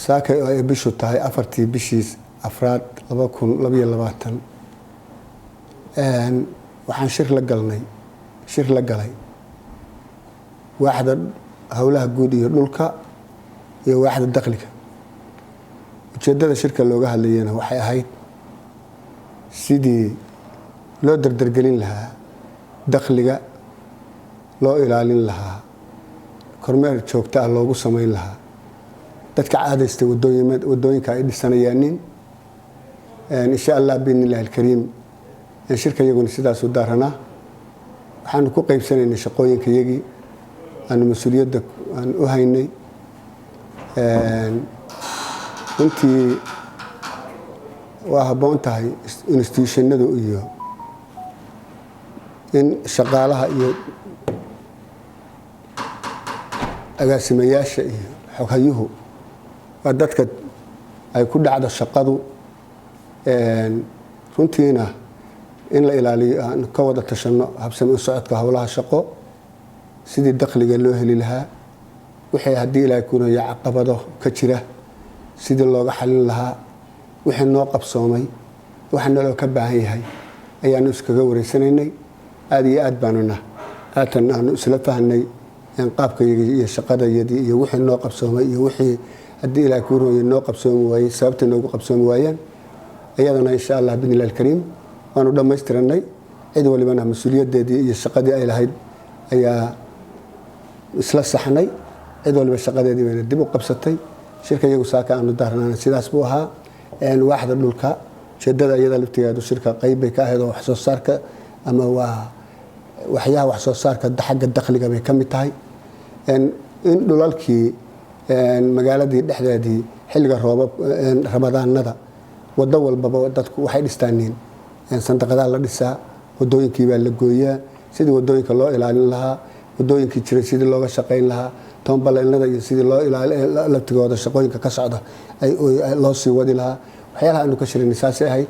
saakay oo ay bishu tahay afartii bishiis afraad 2022 waxaan shir la galay waaxda hawlaha guud iyo dhulka iyo waaxda dakhliga. ujeedada shirka looga hadlayna waxay ahayd sidii loo dardargelin lahaa dakhliga, loo ilaalin lahaa, kormeer joogto ah loogu samayn lahaa dadka caadaystay wadooyinka ay dhisanayaan. insha Allah biidhnillaahi alkariim shirka iyaguna sidaas u daarana waxaan ku qaybsanaynay shaqooyinka iyagii aan mas'uuliyadda aan u haynay. runtii waa habboon tahay institutionadu iyo in shaqaalaha iyo agaasimayaasha iyo xoghayuhu waa dadka ay ku dhacdo shaqadu. runtiina in la ilaaliyo aan ka wada tashano habsami u socodka howlaha shaqo, sidii dakhliga loo heli lahaa, wixii haddii ilaahay kunayo caqabado ka jira sidii looga xalin lahaa, wixii noo qabsoomay, waxa naloo ka baahan yahay ayaanu iskaga wareysanaynay. aad iyo aad baanuna haatan aanu isla fahnay qaabkayagii iyo shaqadayadii iyo wixii noo qabsoomay iyo wixii haddii ilaahay kunayo noo qabsoomi waayey sababta noogu qabsoomi waayeen ayadana insha Allah biidhnillaahi alkariim waanu dhammaystiranay. cid walibana mas'uuliyaddeedii iyo shaqadii ay lahayd ayaa isla saxnay. cid waliba shaqadeedii bayna dib u qabsatay. shirka iyagu saaka aanu daarnana sidaas buu ahaa. waaxda dhulka ujeedada iyada laftigeedu shirka qayb bay ka ahayd oo wax soo saarka ama waa waxyaha wax soo saarka xagga dakhliga bay ka mid tahay. in dhulalkii magaaladii dhexdeedii xilliga ramadaanada wado walbaba dadku waxay dhistaaneen sandaqadaha la dhisaa, wadooyinkii baa la gooyaa, sidii wadooyinka loo ilaalin lahaa, wadooyinkii jiray sidii looga shaqayn lahaa, toonbaleennada iyo sidii loo ilaalin laftigooda shaqooyinka ka socda loo sii wadi lahaa. waxyaalaha aanu ka shiraynay saasay ahayd.